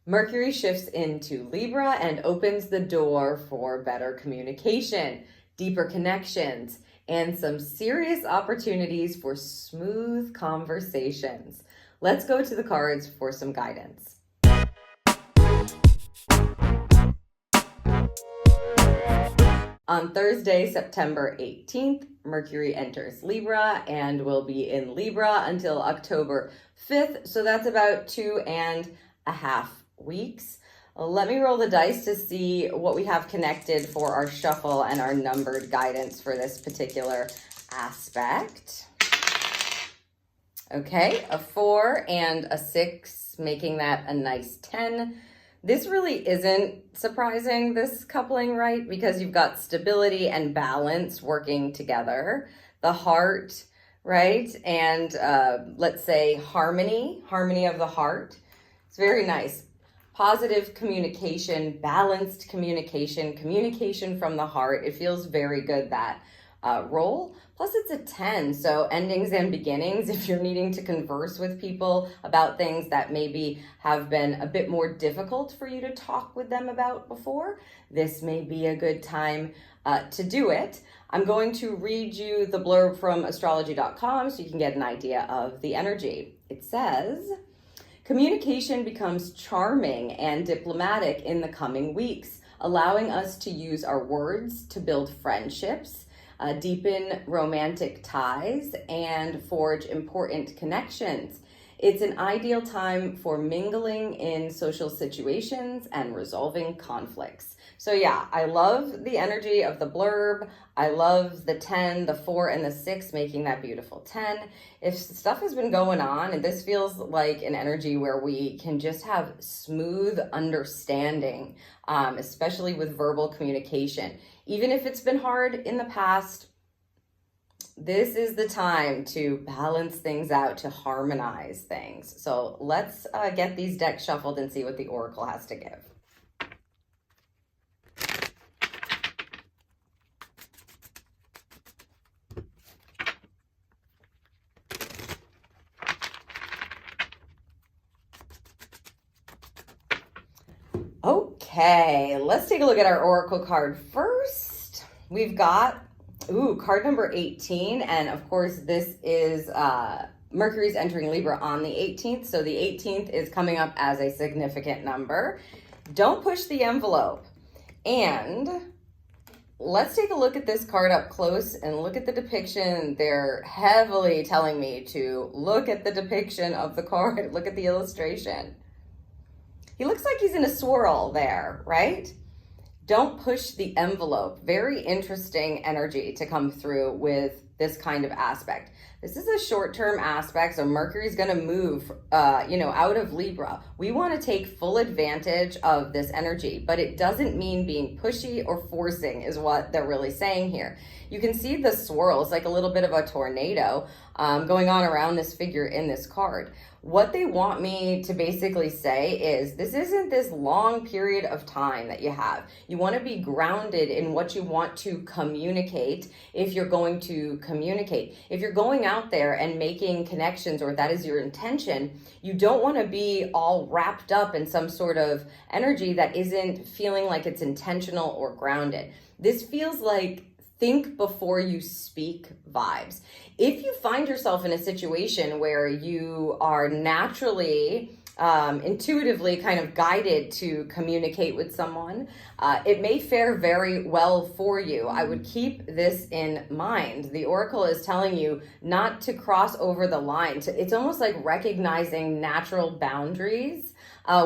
Mercury shifts into Libra and opens the door for better communication, deeper connections, and some serious opportunities for smooth conversations. Let's go to the cards for some guidance. On Thursday, September 18th, Mercury enters Libra and will be in Libra until October 5th. So that's about 2.5 weeks. Let me roll the dice to see what we have connected for our shuffle and our numbered guidance for this particular aspect. Okay, a 4 and a 6, making that a nice 10. This really isn't surprising, this coupling, right? Because you've got stability and balance working together. The heart, right? And let's say harmony of the heart. It's very nice. Positive communication, balanced communication, communication from the heart. It feels very good, that roll. Plus it's a 10, so endings and beginnings. If you're needing to converse with people about things that maybe have been a bit more difficult for you to talk with them about before, this may be a good time to do it. I'm going to read you the blurb from astrology.com so you can get an idea of the energy. It says, communication becomes charming and diplomatic in the coming weeks, allowing us to use our words to build friendships, deepen romantic ties, and forge important connections. It's an ideal time for mingling in social situations and resolving conflicts. So yeah, I love the energy of the blurb. I love the 10, the 4, and the 6, making that beautiful 10. If stuff has been going on, and this feels like an energy where we can just have smooth understanding, especially with verbal communication. Even if it's been hard in the past, this is the time to balance things out, to harmonize things. So let's get these decks shuffled and see what the Oracle has to give. Okay, let's take a look at our Oracle card first. We've got, card number 18. And of course, this is Mercury's entering Libra on the 18th. So the 18th is coming up as a significant number. Don't push the envelope. And let's take a look at this card up close and look at the depiction. They're heavily telling me to look at the depiction of the card. Look at the illustration. He looks like he's in a swirl there, right? Don't push the envelope. Very interesting energy to come through with this kind of aspect. This is a short-term aspect, so Mercury's going to move, out of Libra. We want to take full advantage of this energy, but it doesn't mean being pushy or forcing is what they're really saying here. You can see the swirl. It's like a little bit of a tornado going on around this figure in this card. What they want me to basically say is this isn't this long period of time that you have. You want to be grounded in what you want to communicate if you're going to communicate. If you're going out there and making connections, or that is your intention, you don't want to be all wrapped up in some sort of energy that isn't feeling like it's intentional or grounded. This feels like think before you speak vibes. If you find yourself in a situation where you are naturally, intuitively kind of guided to communicate with someone, it may fare very well for you. I would keep this in mind. The Oracle is telling you not to cross over the line. It's almost like recognizing natural boundaries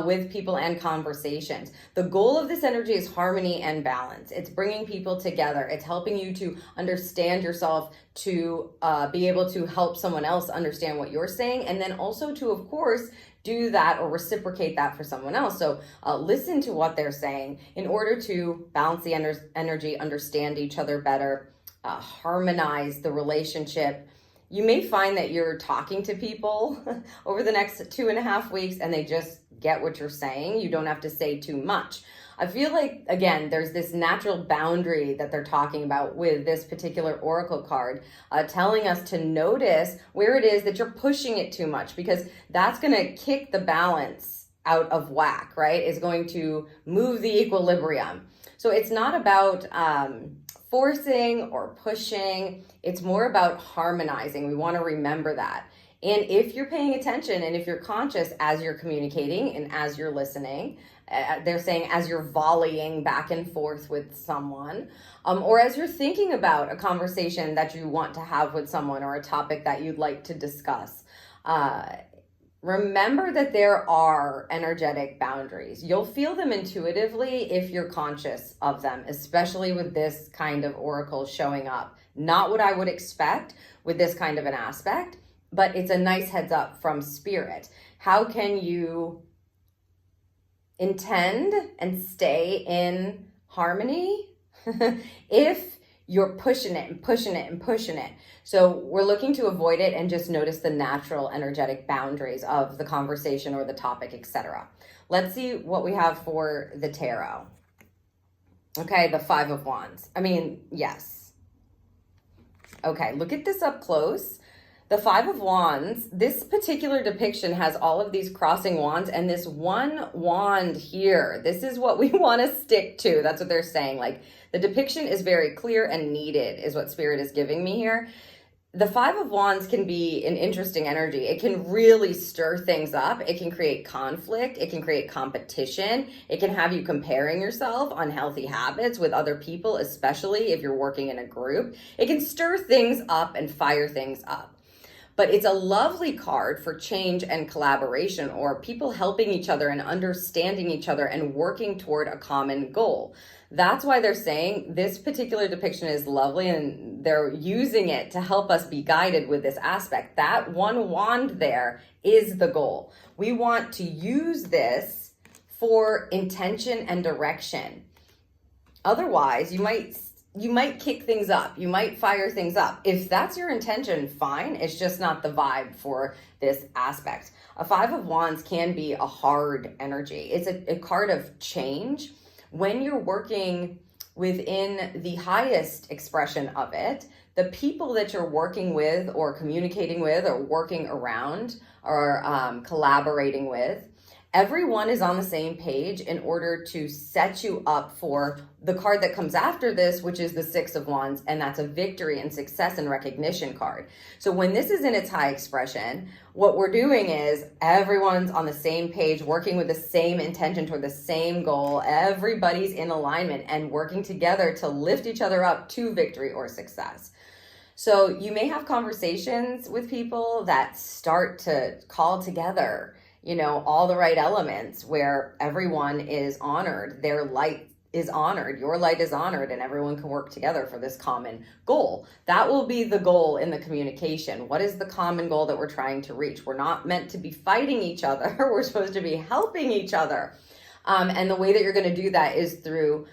with people and conversations. The goal of this energy is harmony and balance. It's bringing people together. It's helping you to understand yourself, to be able to help someone else understand what you're saying, and then also to, of course, do that or reciprocate that for someone else. So listen to what they're saying in order to balance the energy, understand each other better, harmonize the relationship. You may find that you're talking to people over the next 2.5 weeks and they just get what you're saying. You don't have to say too much. I feel like, again, there's this natural boundary that they're talking about with this particular Oracle card, telling us to notice where it is that you're pushing it too much, because that's going to kick the balance out of whack, right? Is going to move the equilibrium. So it's not about forcing or pushing. It's more about harmonizing. We want to remember that. And if you're paying attention and if you're conscious as you're communicating and as you're listening, they're saying as you're volleying back and forth with someone, or as you're thinking about a conversation that you want to have with someone or a topic that you'd like to discuss, remember that there are energetic boundaries. You'll feel them intuitively if you're conscious of them, especially with this kind of oracle showing up. Not what I would expect with this kind of an aspect, but it's a nice heads up from spirit. How can you intend and stay in harmony if you're pushing it and pushing it and pushing it? So we're looking to avoid it and just notice the natural energetic boundaries of the conversation or the topic, etc. Let's see what we have for the tarot. Okay, the Five of Wands. Yes. Okay, look at this up close. The Five of Wands, this particular depiction has all of these crossing wands and this one wand here. This is what we want to stick to. That's what they're saying. Like, the depiction is very clear and needed is what Spirit is giving me here. The Five of Wands can be an interesting energy. It can really stir things up. It can create conflict. It can create competition. It can have you comparing yourself, unhealthy habits with other people, especially if you're working in a group. It can stir things up and fire things up. But it's a lovely card for change and collaboration, or people helping each other and understanding each other and working toward a common goal. That's why they're saying this particular depiction is lovely, and they're using it to help us be guided with this aspect. That one wand there is the goal. We want to use this for intention and direction. Otherwise, you might kick things up. You might fire things up. If that's your intention, fine. It's just not the vibe for this aspect. A Five of Wands can be a hard energy. It's a card of change. When you're working within the highest expression of it, the people that you're working with or communicating with or working around or collaborating with, everyone is on the same page in order to set you up for the card that comes after this, which is the Six of Wands, and that's a victory and success and recognition card. So when this is in its high expression, what we're doing is everyone's on the same page, working with the same intention toward the same goal. Everybody's in alignment and working together to lift each other up to victory or success. So you may have conversations with people that start to call together, all the right elements where everyone is honored, their light is honored, your light is honored, and everyone can work together for this common goal. That will be the goal in the communication. What is the common goal that we're trying to reach? We're not meant to be fighting each other. We're supposed to be helping each other. And the way that you're going to do that is through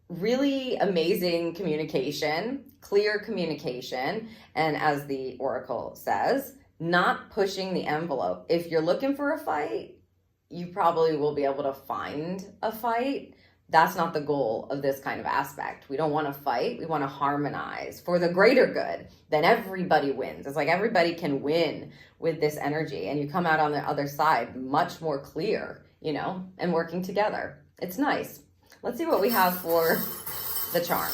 really amazing communication, clear communication, and as the oracle says, not pushing the envelope. If you're looking for a fight, you probably will be able to find a fight. That's not the goal of this kind of aspect. We don't want to fight. We want to harmonize for the greater good. Then everybody wins. It's like everybody can win with this energy, and you come out on the other side much more clear, and working together. It's nice. Let's see what we have for the charm.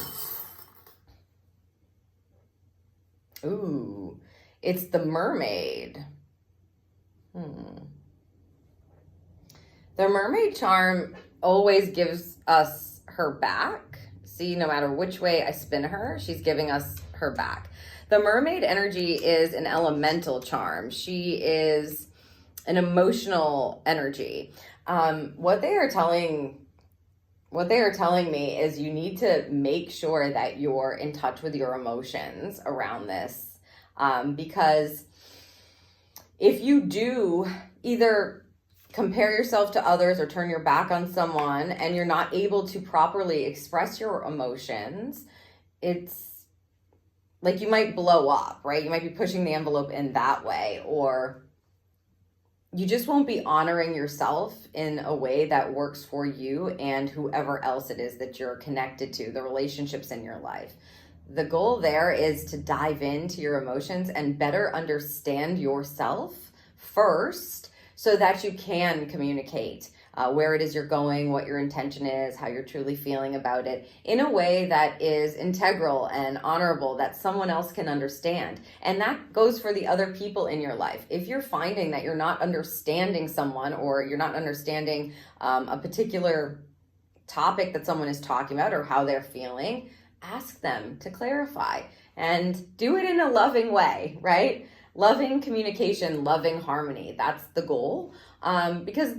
Ooh. It's the Mermaid. The Mermaid charm always gives us her back. See, no matter which way I spin her, she's giving us her back. The Mermaid energy is an elemental charm. She is an emotional energy. What they are telling me is you need to make sure that you're in touch with your emotions around this. Because if you do either compare yourself to others or turn your back on someone and you're not able to properly express your emotions, it's like you might blow up, right? You might be pushing the envelope in that way, or you just won't be honoring yourself in a way that works for you and whoever else it is that you're connected to, the relationships in your life. The goal there is to dive into your emotions and better understand yourself first so that you can communicate where it is you're going, what your intention is, how you're truly feeling about it in a way that is integral and honorable, that someone else can understand. And that goes for the other people in your life. If you're finding that you're not understanding someone, or you're not understanding a particular topic that someone is talking about or how they're feeling, ask them to clarify, and do it in a loving way, right? Loving communication, loving harmony. That's the goal. Because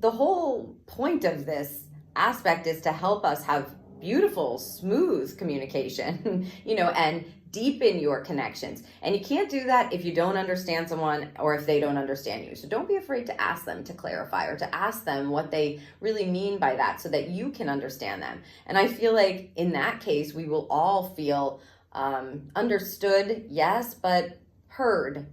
the whole point of this aspect is to help us have beautiful, smooth communication, and deepen your connections. And you can't do that if you don't understand someone, or if they don't understand you. So don't be afraid to ask them to clarify, or to ask them what they really mean by that, so that you can understand them. And I feel like in that case, we will all feel understood, yes, but heard,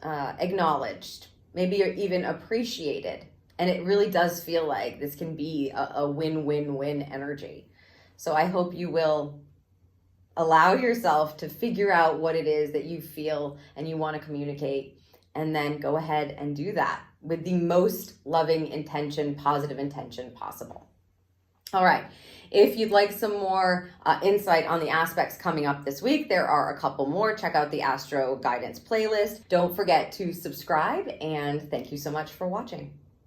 acknowledged, maybe even appreciated. And it really does feel like this can be a win-win-win energy. So I hope you will allow yourself to figure out what it is that you feel and you want to communicate, and then go ahead and do that with the most loving intention, positive intention possible. All right. If you'd like some more insight on the aspects coming up this week, there are a couple more. Check out the Astro Guidance playlist. Don't forget to subscribe, and thank you so much for watching.